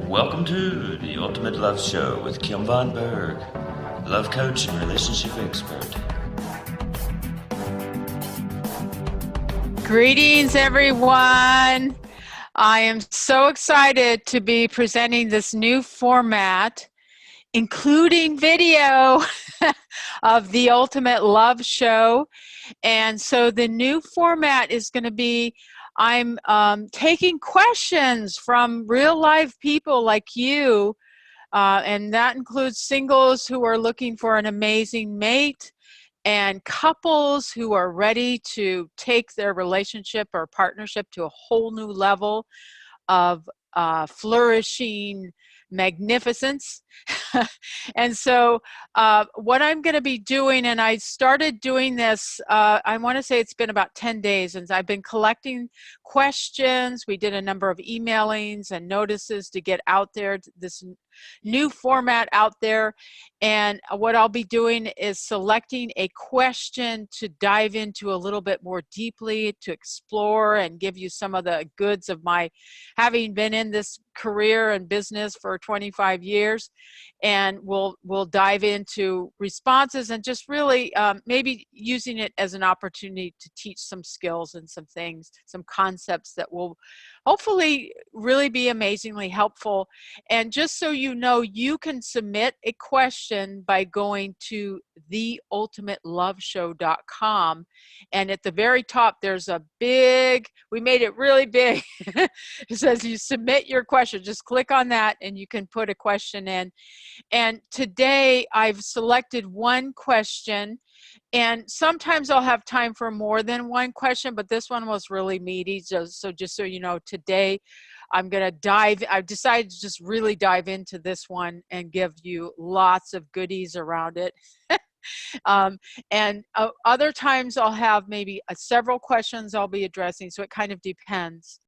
Welcome to the Ultimate Love Show with Kim Von Berg, love coach and relationship expert. Greetings, everyone. I am so excited to be presenting this new format, including video of the Ultimate Love Show. And so the new format is going to be, I'm taking questions from real life people like you, and that includes singles who are looking for an amazing mate, and couples who are ready to take their relationship or partnership to a whole new level of flourishing magnificence. And so what I'm going to be doing, and I started doing this, I want to say it's been about 10 days, and I've been collecting questions. We did a number of emailings and notices to get out there, this new format out there. And what I'll be doing is selecting a question to dive into a little bit more deeply, to explore and give you some of the goods of my having been in this career and business for 25 years. And we'll dive into responses and just really maybe using it as an opportunity to teach some skills and some things, some concepts that will hopefully really be amazingly helpful. And just so you know, you can submit a question by going to theultimateloveshow.com. And at the very top, there's a big, we made it really big. It says you submit your question. Just click on that and you can put a question in. And today I've selected one question, and sometimes I'll have time for more than one question, but this one was really meaty. So just so you know, today I'm going to I've decided to just really dive into this one and give you lots of goodies around it. And other times I'll have maybe several questions I'll be addressing. So it kind of depends.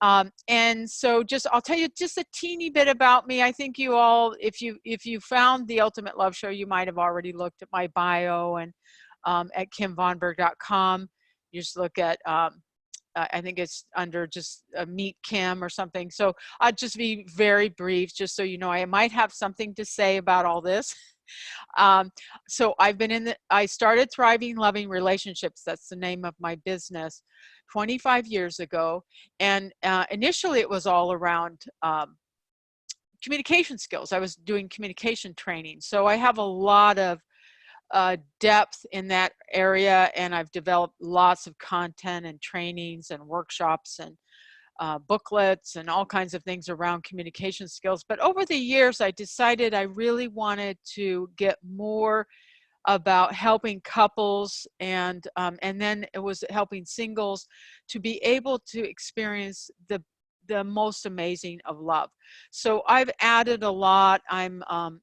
And so I'll tell you just a teeny bit about me. I think you all, if you found the Ultimate Love Show, you might have already looked at my bio and at kimvonberg.com. You just look at, I think it's under just Meet Kim or something. So I'll just be very brief, just so you know, I might have something to say about all this. So I started Thriving Loving Relationships. That's the name of my business 25 years ago. And initially it was all around communication skills. I was doing communication training. So I have a lot of depth in that area, and I've developed lots of content and trainings and workshops and booklets and all kinds of things around communication skills. But over the years, I decided I really wanted to get more about helping couples, and then it was helping singles to be able to experience the most amazing of love. So I've added a lot. I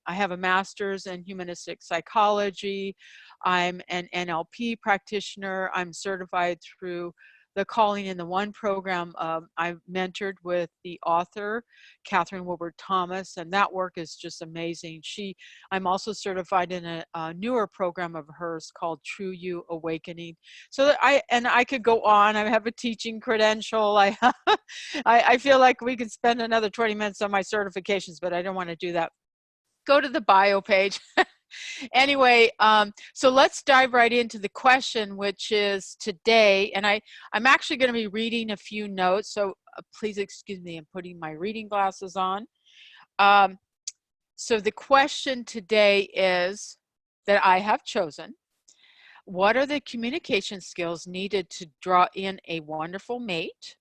have a master's in humanistic psychology. I'm an NLP practitioner. I'm certified through the Calling in the One program. I've mentored with the author, Catherine Wilbur Thomas, and that work is just amazing. I'm also certified in a newer program of hers called True You Awakening. So I could go on. I have a teaching credential. I feel like we could spend another 20 minutes on my certifications, but I don't want to do that. Go to the bio page. Anyway, so let's dive right into the question, which is today, and I'm actually going to be reading a few notes, so please excuse me, I'm putting my reading glasses on. So the question today is that I have chosen: what are the communication skills needed to draw in a wonderful mate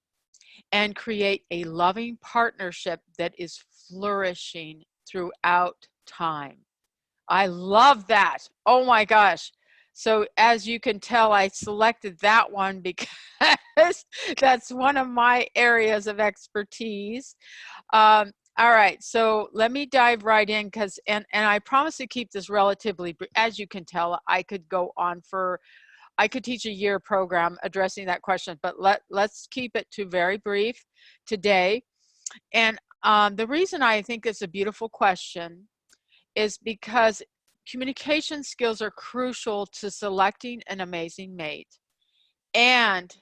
and create a loving partnership that is flourishing throughout time? I love that. Oh my gosh. So as you can tell, I selected that one because that's one of my areas of expertise. All right, so let me dive right in, and I promise to keep this relatively brief. As you can tell, I could go on I could teach a year program addressing that question, but let's keep it to very brief today. And the reason I think it's a beautiful question is because communication skills are crucial to selecting an amazing mate and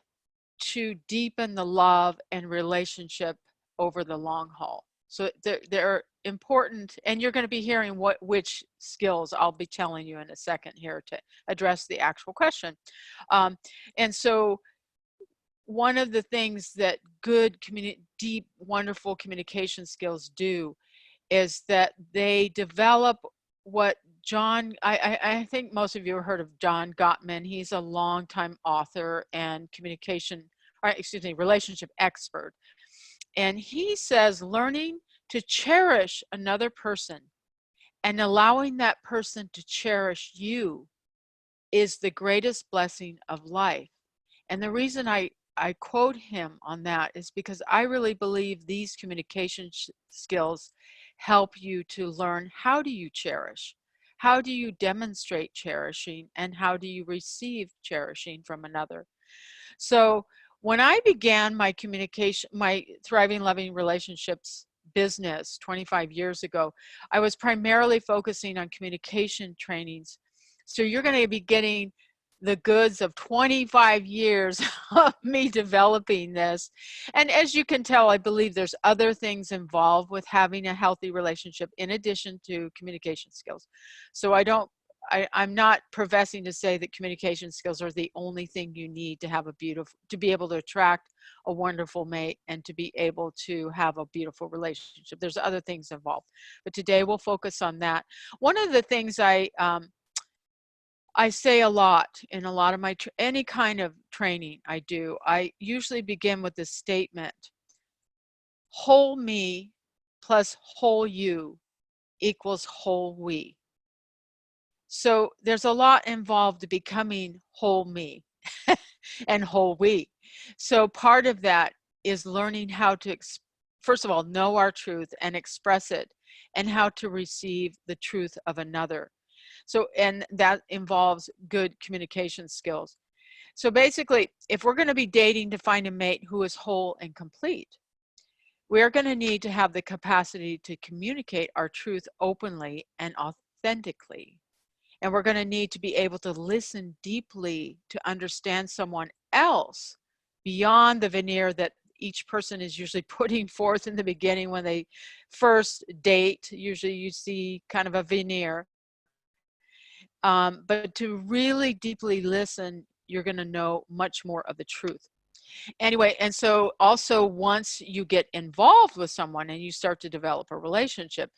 to deepen the love and relationship over the long haul. So they're important, and you're going to be hearing which skills I'll be telling you in a second here to address the actual question. And so one of the things that good, deep, wonderful communication skills do is that they develop what I think most of you have heard of John Gottman. He's a longtime author and relationship expert. And he says learning to cherish another person and allowing that person to cherish you is the greatest blessing of life. And the reason I quote him on that is because I really believe these communication skills help you to learn, how do you cherish? How do you demonstrate cherishing, and how do you receive cherishing from another? So when I began my Thriving Loving Relationships business 25 years ago, I was primarily focusing on communication trainings. So you're going to be getting the goods of 25 years of me developing this. And as you can tell, I believe there's other things involved with having a healthy relationship in addition to communication skills. So I'm not professing to say that communication skills are the only thing you need to have to be able to attract a wonderful mate and to be able to have a beautiful relationship. There's other things involved, but today we'll focus on that. One of the things I say a lot in a lot of my any kind of training I do, I usually begin with this statement: whole me plus whole you equals whole we. So there's a lot involved to becoming whole me and whole we. So part of that is learning how to, first of all, know our truth and express it, and how to receive the truth of another. So, and that involves good communication skills. So basically, if we're going to be dating to find a mate who is whole and complete, we're going to need to have the capacity to communicate our truth openly and authentically. And we're going to need to be able to listen deeply to understand someone else beyond the veneer that each person is usually putting forth in the beginning when they first date. Usually you see kind of a veneer. But to really deeply listen, you're going to know much more of the truth. Anyway, and so also once you get involved with someone and you start to develop a relationship,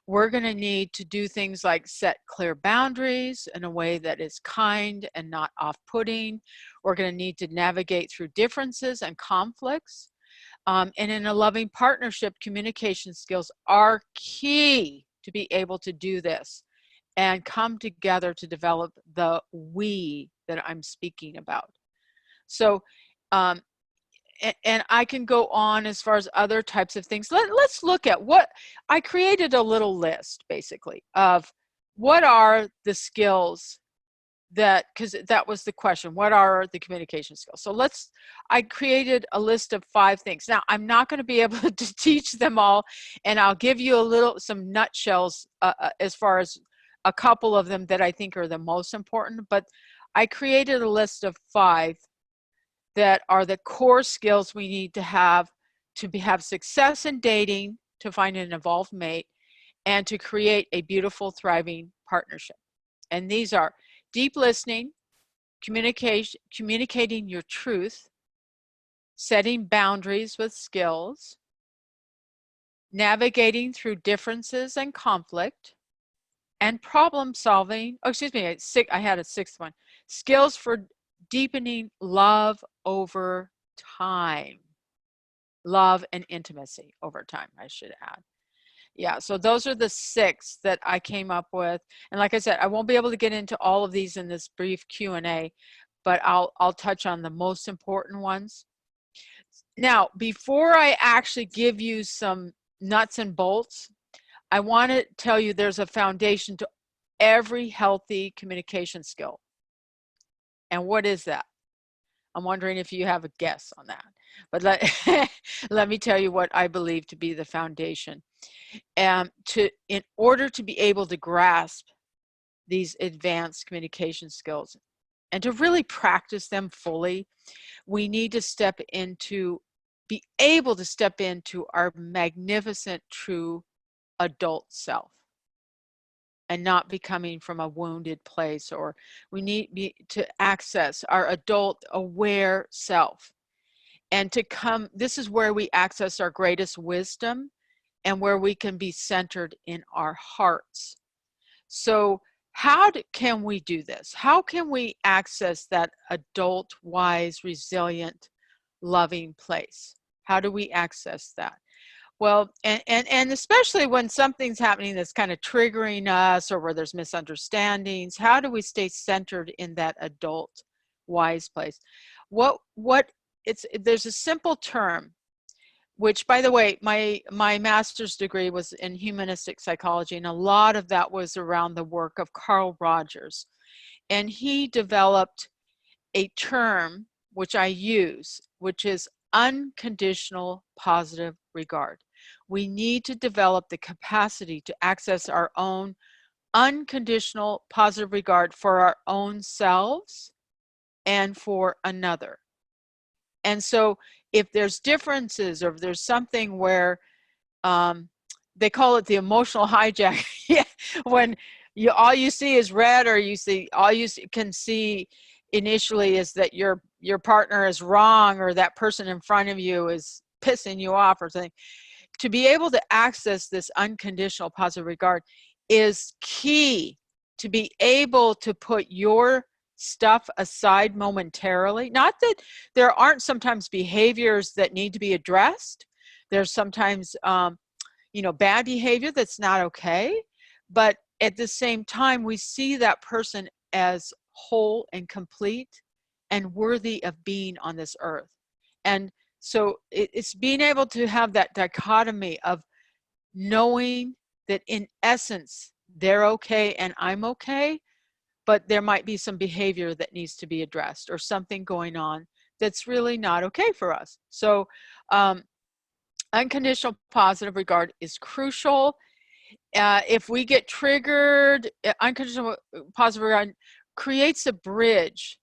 we're going to need to do things like set clear boundaries in a way that is kind and not off-putting. We're going to need to navigate through differences and conflicts. And in a loving partnership, communication skills are key to be able to do this and come together to develop the we that I'm speaking about. So, and I can go on as far as other types of things. Let's look at what I created a little list basically of what are the skills that, because that was the question, what are the communication skills? So I created a list of 5 things. Now, I'm not going to be able to teach them all, and I'll give you some nutshells as far as a couple of them that I think are the most important, but I created a list of 5 that are the core skills we need to have success in dating, to find an evolved mate, and to create a beautiful, thriving partnership. And these are deep listening, communicating your truth, setting boundaries with skills, navigating through differences and conflict, and problem solving. Oh, excuse me, I had a 6th one. Skills for deepening love over time. Love and intimacy over time, I should add. Yeah, so those are the 6 that I came up with. And like I said, I won't be able to get into all of these in this brief Q&A, but I'll touch on the most important ones. Now, before I actually give you some nuts and bolts, I want to tell you there's a foundation to every healthy communication skill. And what is that? I'm wondering if you have a guess on that. But let me tell you what I believe to be the foundation. In order to be able to grasp these advanced communication skills and to really practice them fully, we need to step into be able to step into our magnificent true adult self and not be coming from a wounded place, or we need to access our adult aware self and to come. This is where we access our greatest wisdom and where we can be centered in our hearts. So how can we do this? How can we access that adult, wise, resilient, loving place? How do we access that? Well, and especially when something's happening that's kind of triggering us, or where there's misunderstandings, how do we stay centered in that adult, wise place? There's a simple term, which, by the way, my master's degree was in humanistic psychology, and a lot of that was around the work of Carl Rogers. And he developed a term which I use, which is unconditional positive regard. We need to develop the capacity to access our own unconditional positive regard for our own selves and for another. And so if there's differences, or if there's something where they call it the emotional hijack, when all you see is red, or all you can see initially is that your partner is wrong, or that person in front of you is pissing you off or something. To be able to access this unconditional positive regard is key to be able to put your stuff aside momentarily. Not that there aren't sometimes behaviors that need to be addressed. There's sometimes bad behavior that's not okay, but at the same time, we see that person as whole and complete and worthy of being on this earth. And so it's being able to have that dichotomy of knowing that in essence, they're okay and I'm okay, but there might be some behavior that needs to be addressed, or something going on that's really not okay for us. So unconditional positive regard is crucial. If we get triggered, unconditional positive regard creates a bridge,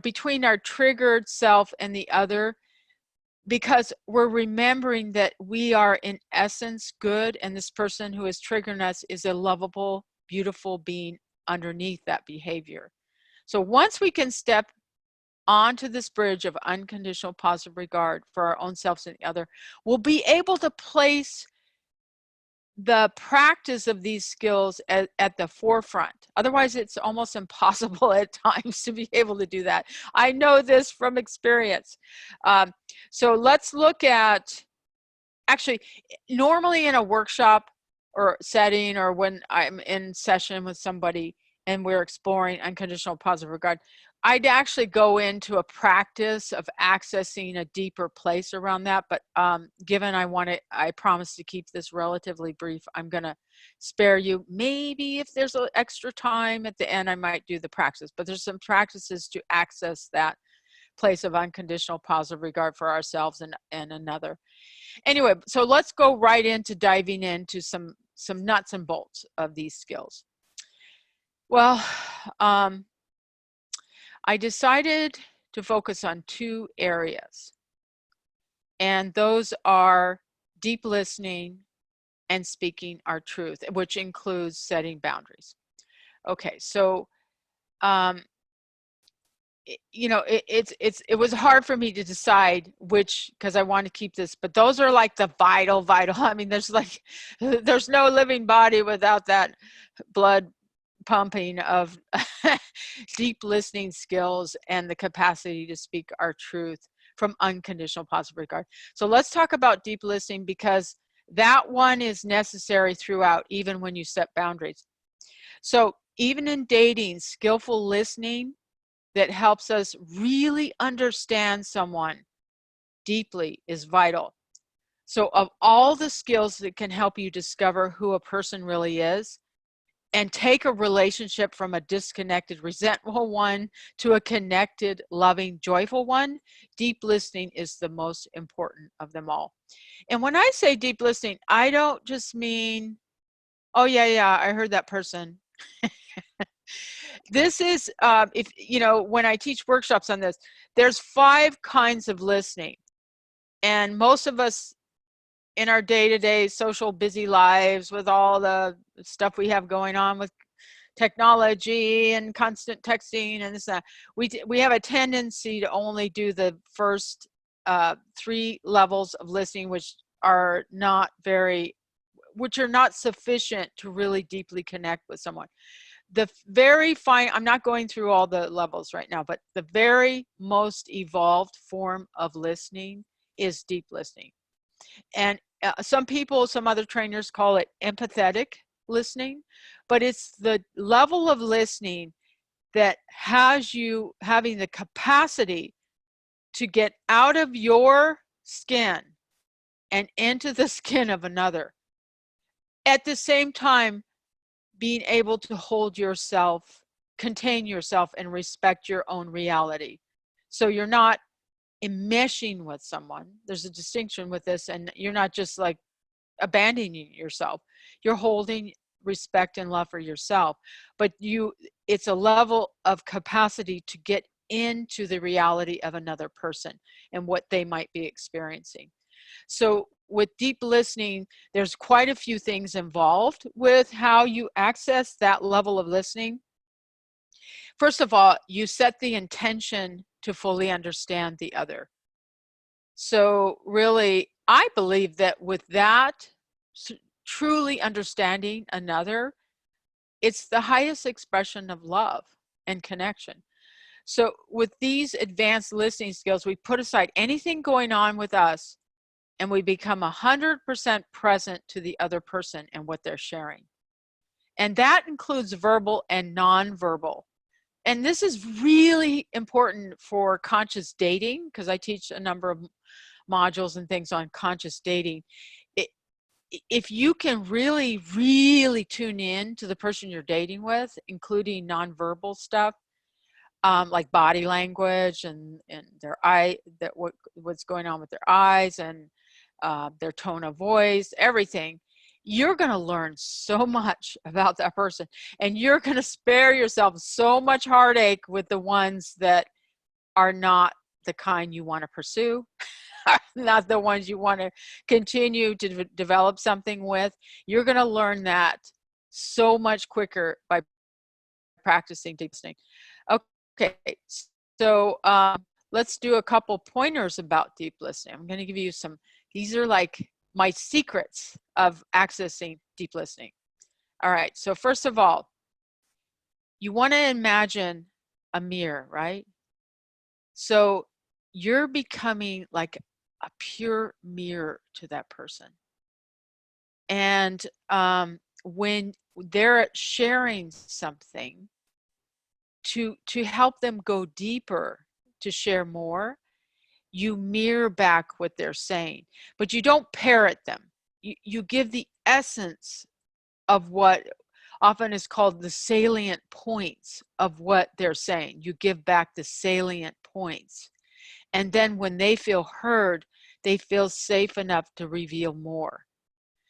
between our triggered self and the other, because we're remembering that we are in essence good, and this person who is triggering us is a lovable, beautiful being underneath that behavior. So once we can step onto this bridge of unconditional positive regard for our own selves and the other, we'll be able to place the practice of these skills at the forefront. Otherwise, it's almost impossible at times to be able to do that. I know this from experience. So let's look at, actually, normally in a workshop or setting, or when I'm in session with somebody and we're exploring unconditional positive regard, I'd actually go into a practice of accessing a deeper place around that. But given I promise to keep this relatively brief, I'm going to spare you. Maybe if there's an extra time at the end, I might do the practice. But there's some practices to access that place of unconditional positive regard for ourselves and another. Anyway, so let's go right into diving into some nuts and bolts of these skills. Well, I decided to focus on two areas, and those are deep listening and speaking our truth, which includes setting boundaries. Okay, so it was hard for me to decide which, because I want to keep this, but those are like the vital. I mean, there's no living body without that blood pumping of deep listening skills and the capacity to speak our truth from unconditional positive regard. So let's talk about deep listening, because that one is necessary throughout, even when you set boundaries. So even in dating, skillful listening that helps us really understand someone deeply is vital. So of all the skills that can help you discover who a person really is, and take a relationship from a disconnected, resentful one to a connected, loving, joyful one, deep listening is the most important of them all. And when I say deep listening, I don't just mean, oh yeah, I heard that person. This is, when I teach workshops on this, there's 5 kinds of listening. And most of us in our day-to-day social busy lives, with all the stuff we have going on with technology and constant texting and this, we have a tendency to only do the first 3 levels of listening, which are not sufficient to really deeply connect with someone. The very fine, I'm not going through all the levels right now, but the very most evolved form of listening is deep listening. And some other trainers call it empathetic listening, but it's the level of listening that has you having the capacity to get out of your skin and into the skin of another. At the same time, being able to hold yourself, contain yourself, and respect your own reality. So you're not enmeshing with someone. There's a distinction with this, and you're not just like abandoning yourself. You're holding respect and love for yourself, but it's a level of capacity to get into the reality of another person and what they might be experiencing. So with deep listening, there's quite a few things involved with how you access that level of listening. First of all, you set the intention to fully understand the other. So really, I believe that with that, truly understanding another, it's the highest expression of love and connection. So with these advanced listening skills, we put aside anything going on with us and we become 100% present to the other person and what they're sharing. And that includes verbal and nonverbal. And this is really important for conscious dating, because I teach a number of modules and things on conscious dating. If you can really, really tune in to the person you're dating with, including nonverbal stuff, like body language and their what's going on with their eyes and their tone of voice, everything, you're going to learn so much about that person, and you're going to spare yourself so much heartache with the ones that are not the kind you want to pursue, not the ones you want to continue to develop something with. You're going to learn that so much quicker by practicing deep listening. Okay, so let's do a couple pointers about deep listening. I'm going to give you some. These are like my secrets of accessing deep listening. All right, so first of all, you want to imagine a mirror, right? So you're becoming like a pure mirror to that person. And when they're sharing something, to help them go deeper, to share more, you mirror back what they're saying, but you don't parrot them. You give the essence of what often is called the salient points of what they're saying. You give back the salient points. And then when they feel heard, they feel safe enough to reveal more.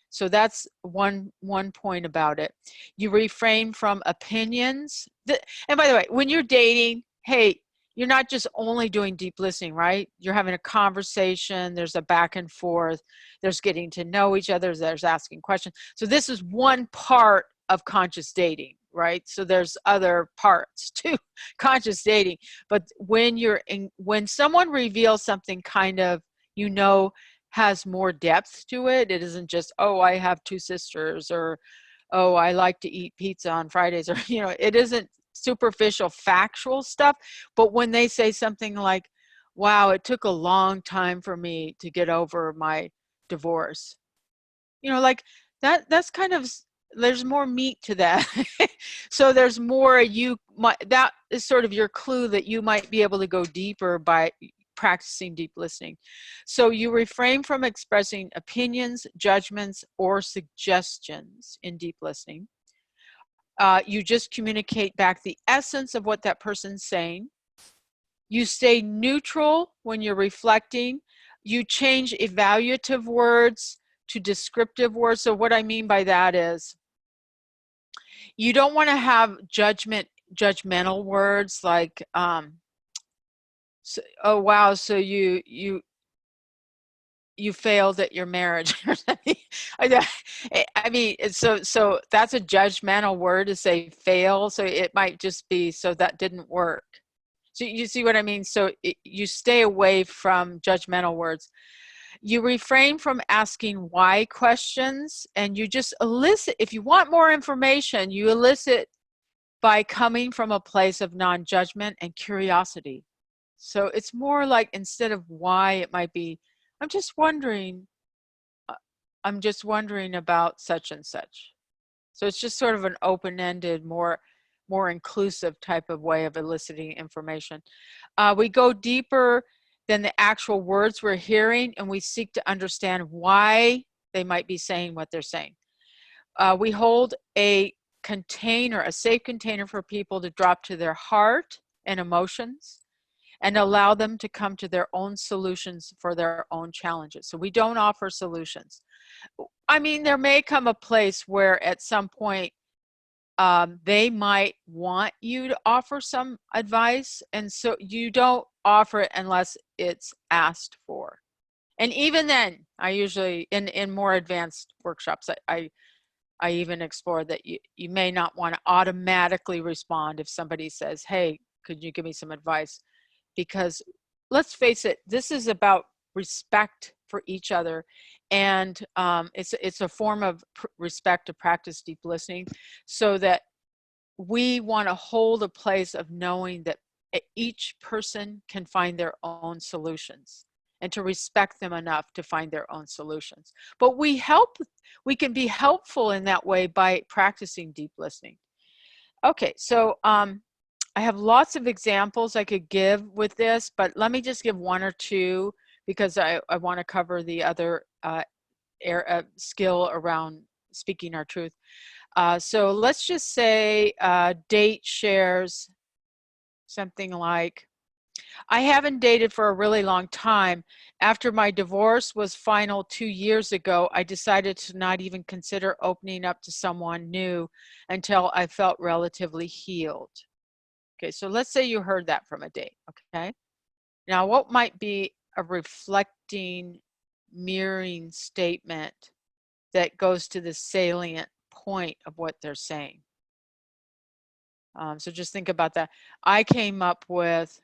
So that's one point about it. You refrain from opinions. And by the way, when you're dating, hey, you're not just only doing deep listening, right? You're having a conversation, there's a back and forth, there's getting to know each other, there's asking questions. So this is one part of conscious dating, right? So there's other parts to conscious dating. But when someone reveals something kind of, has more depth to it. It isn't just, oh, I have 2 sisters, or, oh, I like to eat pizza on Fridays, or, it isn't superficial factual stuff. But when they say something like, wow, it took a long time for me to get over my divorce, like that's kind of, there's more meat to that. So there's more, that is sort of your clue that you might be able to go deeper by practicing deep listening. So you refrain from expressing opinions, judgments, or suggestions in deep listening. You just communicate back the essence of what that person's saying. You stay neutral when you're reflecting. You change evaluative words to descriptive words. So what I mean by that is, you don't want to have judgmental words like, so, oh wow, so you you failed at your marriage or something. I mean, so that's a judgmental word to say fail. So it might just be, so that didn't work. So you see what I mean? So you stay away from judgmental words. You refrain from asking why questions, and you just elicit. If you want more information, you elicit by coming from a place of non-judgment and curiosity. So it's more like, instead of why, it might be, I'm just wondering, I'm just wondering about such and such. So it's just sort of an open-ended, more inclusive type of way of eliciting information. We go deeper than the actual words we're hearing, and we seek to understand why they might be saying what they're saying. We hold a container, a safe container for people to drop to their heart and emotions, and allow them to come to their own solutions for their own challenges. So we don't offer solutions. I mean, there may come a place where at some point they might want you to offer some advice, and so you don't offer it unless it's asked for. And even then, I usually, in more advanced workshops, I even explore that you may not want to automatically respond if somebody says, hey, could you give me some advice? Because let's face it, this is about respect for each other, and it's a form of respect to practice deep listening, so that we want to hold a place of knowing that each person can find their own solutions, and to respect them enough to find their own solutions. But we can be helpful in that way by practicing deep listening. Okay, so I have lots of examples I could give with this, but let me just give one or two, because I want to cover the other skill around speaking our truth. So let's just say date shares something like, I haven't dated for a really long time. After my divorce was final 2 years ago, I decided to not even consider opening up to someone new until I felt relatively healed. Okay, so let's say you heard that from a date, okay? Now, what might be a reflecting, mirroring statement that goes to the salient point of what they're saying? So just think about that. I came up with,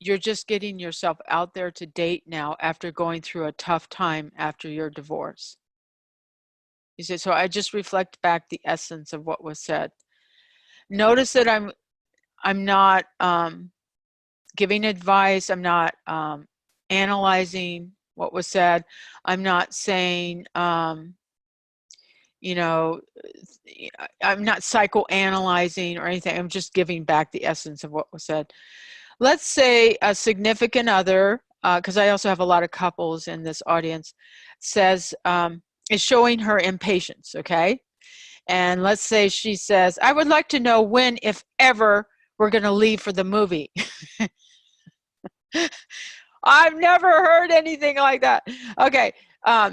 you're just getting yourself out there to date now after going through a tough time after your divorce. You see, so I just reflect back the essence of what was said. Notice that I'm not giving advice. I'm not analyzing what was said. I'm not saying, you know, I'm not psychoanalyzing or anything. I'm just giving back the essence of what was said. Let's say a significant other, because I also have a lot of couples in this audience, says, is showing her impatience, okay? And let's say she says, I would like to know when, if ever, we're going to leave for the movie. I've never heard anything like that. Okay. All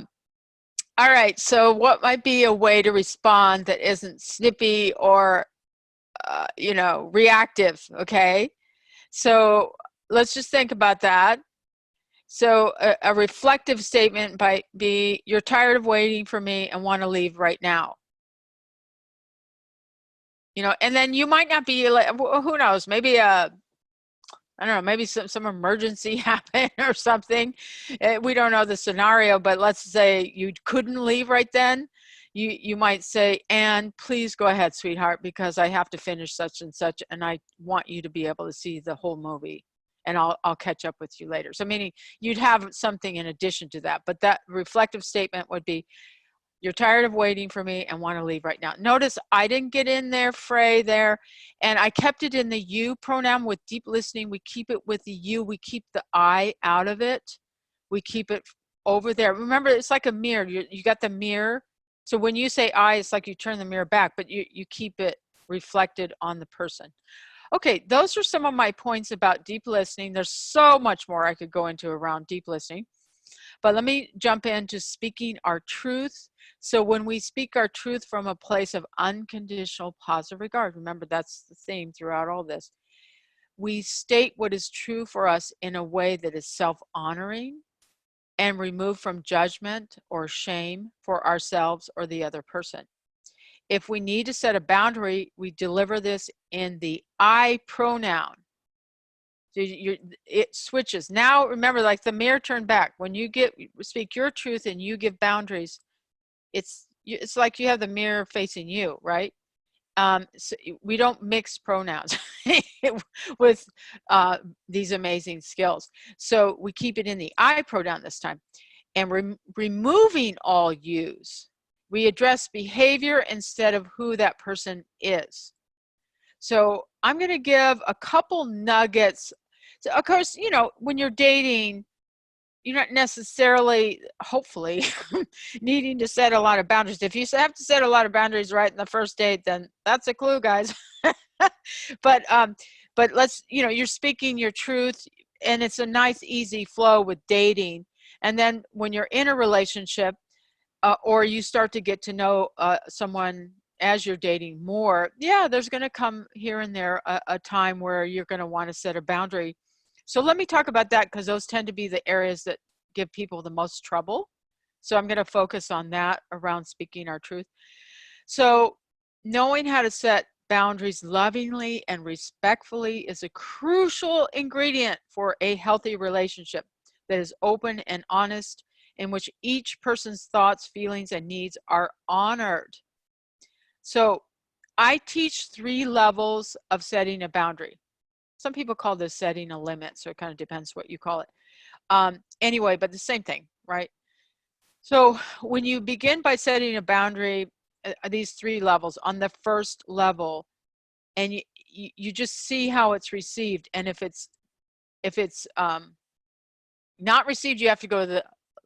right. So what might be a way to respond that isn't snippy or, reactive? Okay. So let's just think about that. So a reflective statement might be, you're tired of waiting for me and want to leave right now. And then you might not be like, who knows, maybe I don't know, maybe some emergency happened or something. We don't know the scenario, but let's say you couldn't leave right then. You might say, and please go ahead, sweetheart, because I have to finish such and such, and I want you to be able to see the whole movie, and I'll catch up with you later. So meaning you'd have something in addition to that, but that reflective statement would be, you're tired of waiting for me and want to leave right now. Notice I didn't get in there, fray there, and I kept it in the you pronoun. With deep listening, we keep it with the you. We keep the I out of it. We keep it over there. Remember, it's like a mirror. You got the mirror. So when you say I, it's like you turn the mirror back, but you keep it reflected on the person. Okay, those are some of my points about deep listening. There's so much more I could go into around deep listening. But let me jump into speaking our truth. So when we speak our truth from a place of unconditional positive regard, remember that's the theme throughout all this, we state what is true for us in a way that is self-honoring, and remove from judgment or shame for ourselves or the other person. If we need to set a boundary, we deliver this in the I pronoun. So it switches. Now, remember, like the mirror turned back. When you speak your truth and you give boundaries, it's like you have the mirror facing you, right? So we don't mix pronouns with these amazing skills. So we keep it in the I pronoun this time. And removing all yous, we address behavior instead of who that person is. So I'm going to give a couple nuggets. So of course, you know, when you're dating, you're not necessarily, hopefully, needing to set a lot of boundaries. If you have to set a lot of boundaries right in the first date, then that's a clue, guys. But let's, you know, you're speaking your truth, and it's a nice, easy flow with dating. And then when you're in a relationship, or you start to get to know someone as you're dating more, yeah, there's going to come here and there a time where you're going to want to set a boundary. So let me talk about that, because those tend to be the areas that give people the most trouble. So I'm going to focus on that around speaking our truth. So knowing how to set boundaries lovingly and respectfully is a crucial ingredient for a healthy relationship that is open and honest, in which each person's thoughts, feelings, and needs are honored. So I teach 3 levels of setting a boundary. Some people call this setting a limit, so it kind of depends what you call it. Anyway, but the same thing, right? So when you begin by setting a boundary, these 3 levels, on the first level, and you just see how it's received, and if it's not received, you have to go to the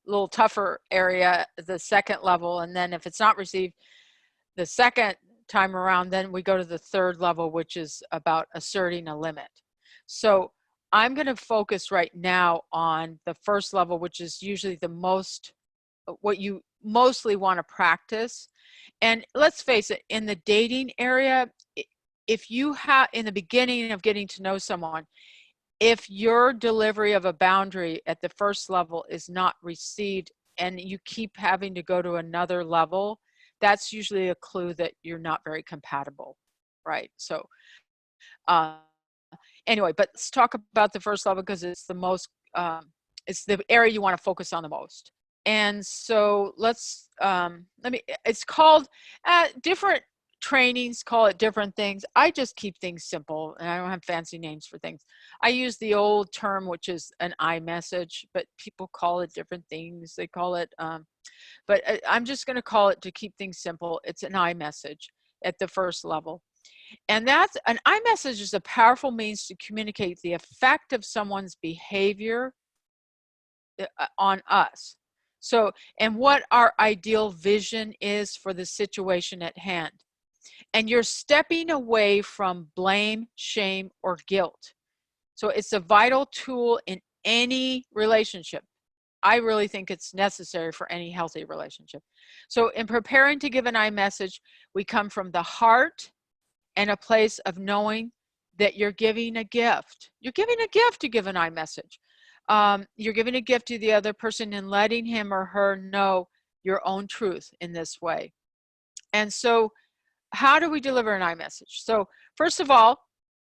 little tougher area, the second level, and then if it's not received the second time around, then we go to the 3rd level, which is about asserting a limit. So I'm going to focus right now on the first level, which is usually the most, what you mostly want to practice. And let's face it, in the dating area, if you have, in the beginning of getting to know someone, if your delivery of a boundary at the first level is not received and you keep having to go to another level, that's usually a clue that you're not very compatible, right? So anyway, but let's talk about the first level, because it's the most, it's the area you want to focus on the most. And so it's called, different trainings call it different things. I just keep things simple, and I don't have fancy names for things. I use the old term, which is an I message, but people call it different things. They call it, but I'm just going to call it, to keep things simple, it's an I message at the first level. And that's an I message is a powerful means to communicate the effect of someone's behavior on us. So, and what our ideal vision is for the situation at hand. And you're stepping away from blame, shame, or guilt. So it's a vital tool in any relationship. I really think it's necessary for any healthy relationship. So in preparing to give an I message, we come from the heart and a place of knowing that you're giving a gift. You're giving a gift to give an I message. You're giving a gift to the other person and letting him or her know your own truth in this way. And so how do we deliver an I message? So first of all,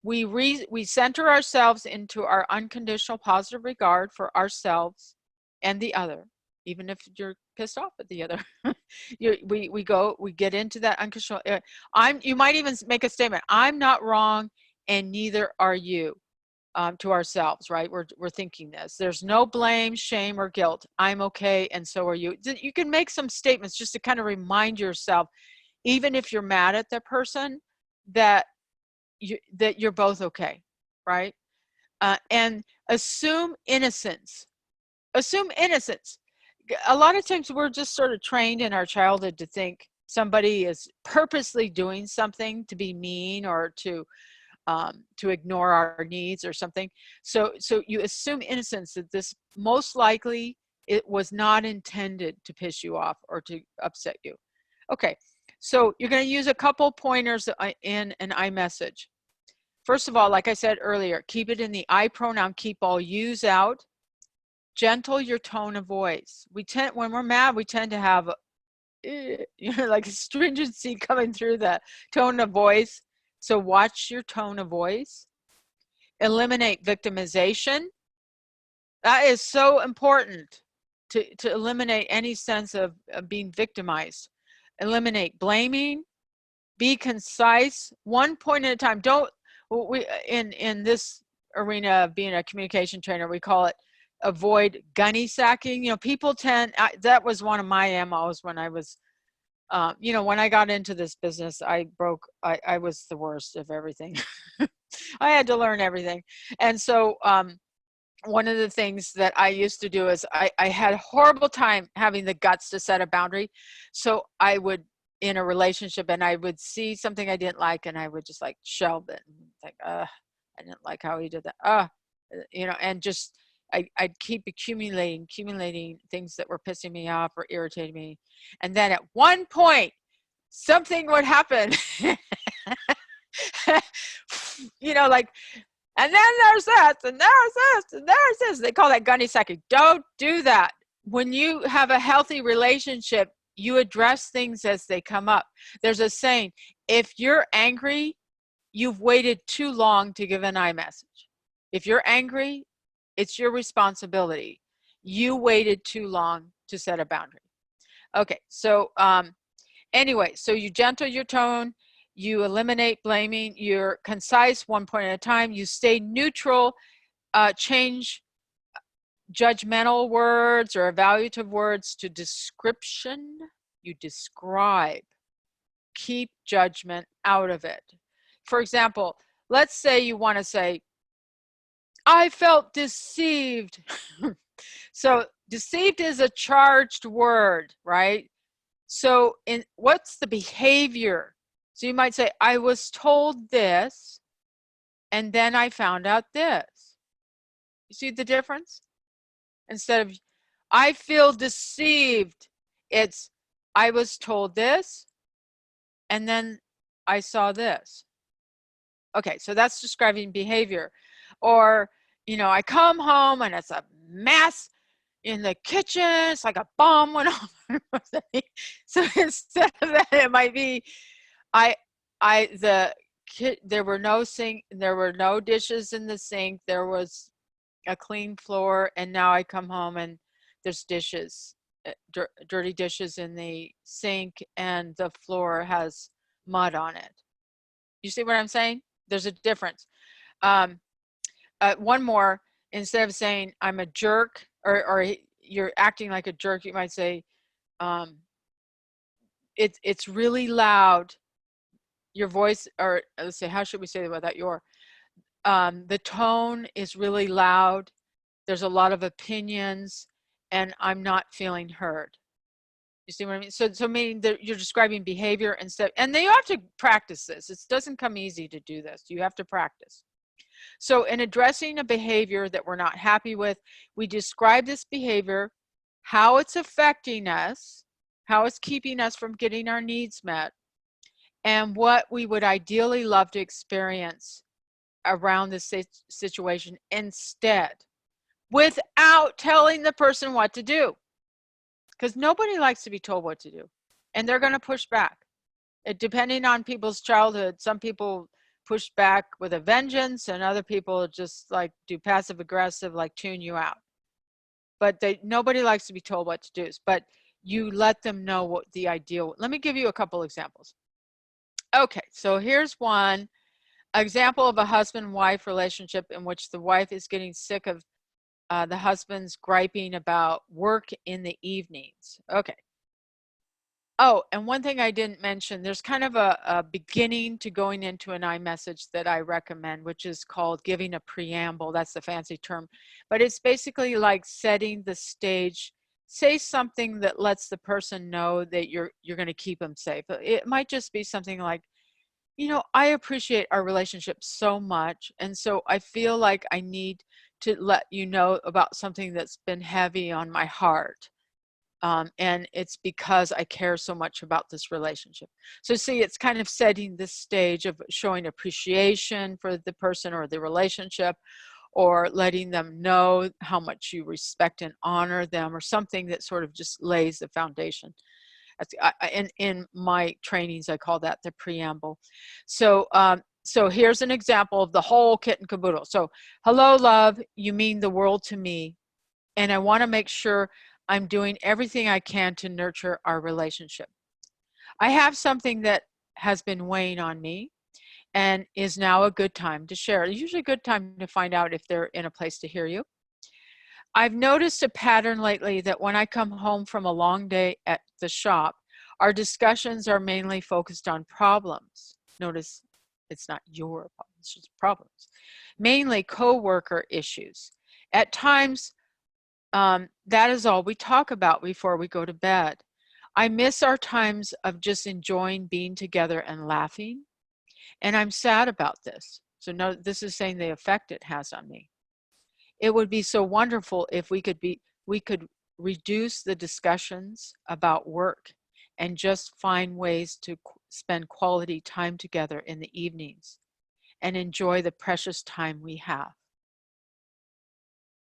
we center ourselves into our unconditional positive regard for ourselves and the other, even if you're pissed off at the other. we get into that unconditional. You might even make a statement, I'm not wrong and neither are you, to ourselves, right? We're thinking this. There's no blame, shame, or guilt. I'm okay and so are you. You can make some statements just to kind of remind yourself, even if you're mad at that person, that you're both okay, right? And assume innocence. Assume innocence. A lot of times we're just sort of trained in our childhood to think somebody is purposely doing something to be mean or to ignore our needs or something. So you assume innocence, that this most likely it was not intended to piss you off or to upset you. Okay, so you're going to use a couple pointers in an I message. First of all, like I said earlier, keep it in the I pronoun, keep all yous out. gentle your tone of voice. When we're mad, we tend to have like stringency coming through the tone of voice. So watch your tone of voice. Eliminate victimization. That is so important to eliminate any sense of being victimized. Eliminate blaming. Be concise. One point at a time. Don't we in this arena of being a communication trainer, we call it avoid gunny sacking. You know, people tend, that was one of my MOs when I was, you know, when I got into this business, I was the worst of everything. I had to learn everything. And so one of the things that I used to do is I had a horrible time having the guts to set a boundary. So I would, in a relationship, and I would see something I didn't like, and I would just like shelve it. Like, I didn't like how he did that. You know, and just, I'd keep accumulating things that were pissing me off or irritating me. And then at one point, something would happen. You know, like, and then there's that, and there's this, and there's this. They call that gunny sacking. Don't do that. When you have a healthy relationship, you address things as they come up. There's a saying, if you're angry, you've waited too long to give an iMessage. If you're angry, it's your responsibility. You waited too long to set a boundary. Okay, so anyway, so you gentle your tone, you eliminate blaming, you're concise, one point at a time, you stay neutral, change judgmental words or evaluative words to description. You describe. Keep judgment out of it. For example, let's say you want to say, I felt deceived. So deceived is a charged word, right? So what's the behavior? So you might say, I was told this, and then I found out this. You see the difference? Instead of, I feel deceived, it's, I was told this, and then I saw this. Okay, so that's describing behavior. Or, you know, I come home and it's a mess in the kitchen. It's like a bomb went off. So instead of that, it might be, there were no dishes in the sink. There was a clean floor, and now I come home and there's dishes, dirty dishes in the sink, and the floor has mud on it. You see what I'm saying? There's a difference. One more, instead of saying I'm a jerk, or you're acting like a jerk, you might say, it's really loud. Your voice, or let's say, how should we say that without your, the tone is really loud. There's a lot of opinions, and I'm not feeling heard. You see what I mean? So meaning that you're describing behavior instead, and you have to practice this. It doesn't come easy to do this. You have to practice. So in addressing a behavior that we're not happy with, we describe this behavior, how it's affecting us, how it's keeping us from getting our needs met, and what we would ideally love to experience around this situation instead, without telling the person what to do. Because nobody likes to be told what to do, and they're going to push back. Depending on people's childhood, some people push back with a vengeance, and other people just like do passive aggressive, like tune you out. But nobody likes to be told what to do. But you let them know what the ideal. Let me give you a couple examples. Okay, so here's one example of a husband-wife relationship in which the wife is getting sick of the husband's griping about work in the evenings. Okay. Oh, and one thing I didn't mention, there's kind of a beginning to going into an iMessage that I recommend, which is called giving a preamble. That's the fancy term. But it's basically like setting the stage. Say something that lets the person know that you're going to keep them safe. It might just be something like, you know, I appreciate our relationship so much, and so I feel like I need to let you know about something that's been heavy on my heart. And it's because I care so much about this relationship. So see, it's kind of setting this stage of showing appreciation for the person or the relationship. or letting them know how much you respect and honor them, or something that sort of just lays the foundation. In my trainings, I call that the preamble. So here's an example of the whole kit and caboodle. So, hello, love, you mean the world to me, and I want to make sure I'm doing everything I can to nurture our relationship. I have something that has been weighing on me, and is now a good time to share. It's usually a good time to find out if they're in a place to hear you. I've noticed a pattern lately that when I come home from a long day at the shop, our discussions are mainly focused on problems. Notice it's not your problems, it's just problems. Mainly coworker issues. At times, that is all we talk about before we go to bed. I miss our times of just enjoying being together and laughing, and I'm sad about this. So no, this is saying the effect it has on me. It would be so wonderful if we could reduce the discussions about work and just find ways to spend quality time together in the evenings and enjoy the precious time we have.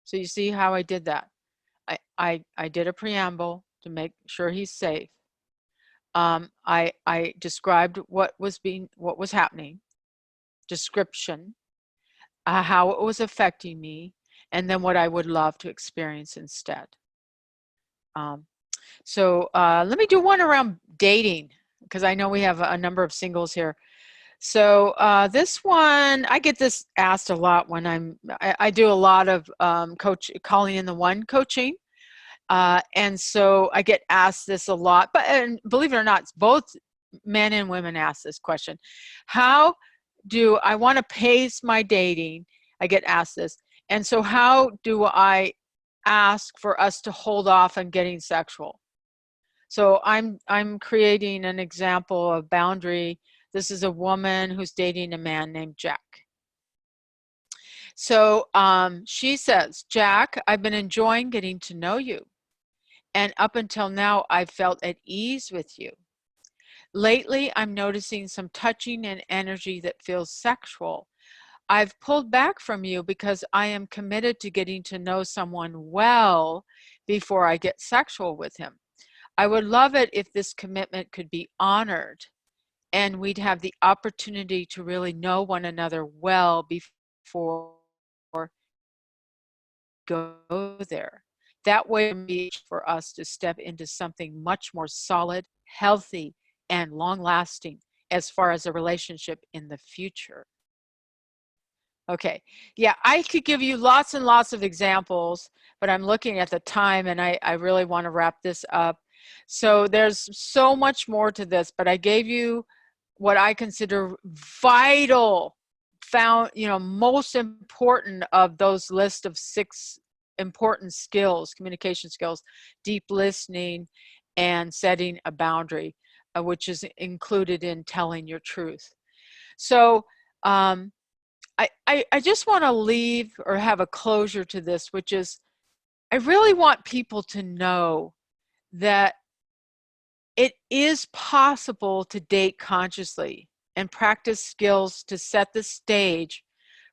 So you see how I did that? I did a preamble to make sure he's safe. I described what was happening, description, how it was affecting me, and then what I would love to experience instead. Let me do one around dating, because I know we have a number of singles here. So this one, I get this asked a lot when I do a lot of calling in the one coaching. And so I get asked this a lot, and believe it or not, both men and women ask this question. How do I want to pace my dating? I get asked this. And so how do I ask for us to hold off on getting sexual? So I'm creating an example of boundary. This is a woman who's dating a man named Jack. So she says, Jack, I've been enjoying getting to know you. And up until now, I've felt at ease with you. Lately, I'm noticing some touching and energy that feels sexual. I've pulled back from you because I am committed to getting to know someone well before I get sexual with him. I would love it if this commitment could be honored and we'd have the opportunity to really know one another well before go there. That way, for us to step into something much more solid, healthy, and long-lasting as far as a relationship in the future. Okay, yeah, I could give you lots and lots of examples, but I'm looking at the time and I really want to wrap this up. So there's so much more to this, but I gave you what I consider vital, most important of those list of 6 important skills, communication skills: deep listening and setting a boundary, which is included in telling your truth. So I just want to leave or have a closure to this, which is I really want people to know that it is possible to date consciously and practice skills to set the stage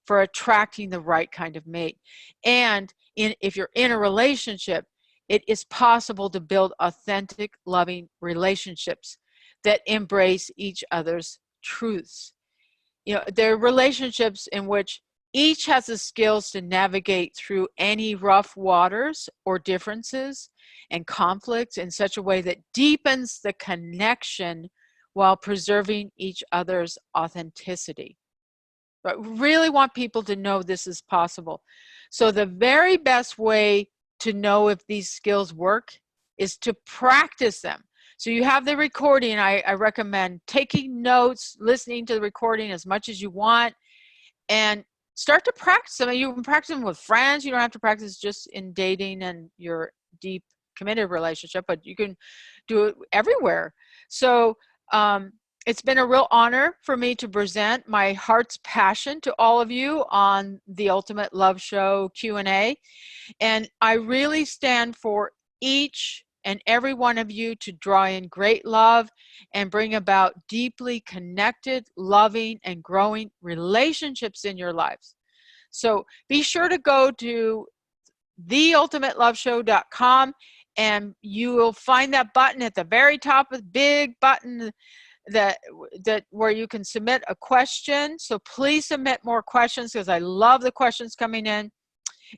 for attracting the right kind of mate. And if you're in a relationship, it is possible to build authentic, loving relationships that embrace each other's truths. There are relationships in which each has the skills to navigate through any rough waters or differences and conflicts in such a way that deepens the connection while preserving each other's authenticity. But really want people to know this is possible. So the very best way to know if these skills work is to practice them. So you have the recording. I recommend taking notes, listening to the recording as much as you want, and start to practice them. You can practice them with friends. You don't have to practice just in dating and your deep committed relationship, but you can do it everywhere. So it's been a real honor for me to present my heart's passion to all of you on the Ultimate Love Show Q&A. And I really stand for each and every one of you to draw in great love and bring about deeply connected, loving, and growing relationships in your lives. So be sure to go to theultimateloveshow.com and you will find that button at the very top, of the big button that where you can submit a question. So please submit more questions because I love the questions coming in.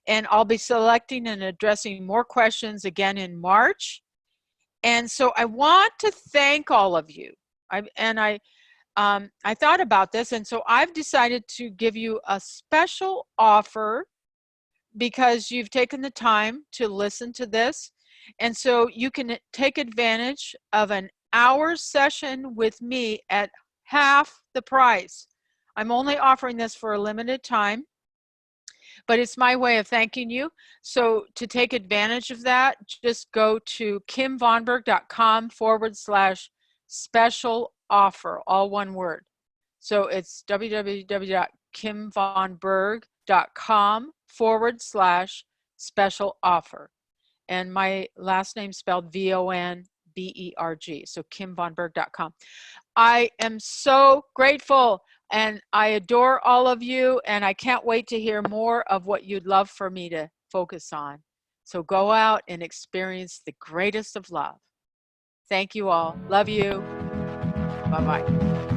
And I'll be selecting and addressing more questions again in March. And so I want to thank all of you. I thought about this, and so I've decided to give you a special offer because you've taken the time to listen to this. And so you can take advantage of an hour session with me at half the price. I'm only offering this for a limited time, but it's my way of thanking you. So to take advantage of that, just go to kimvonberg.com/special offer, all one word. So it's www.kimvonberg.com/special offer. And my last name spelled VONBERG. So kimvonberg.com. I am so grateful and I adore all of you, and I can't wait to hear more of what you'd love for me to focus on. So go out and experience the greatest of love. Thank you all. Love you. Bye-bye.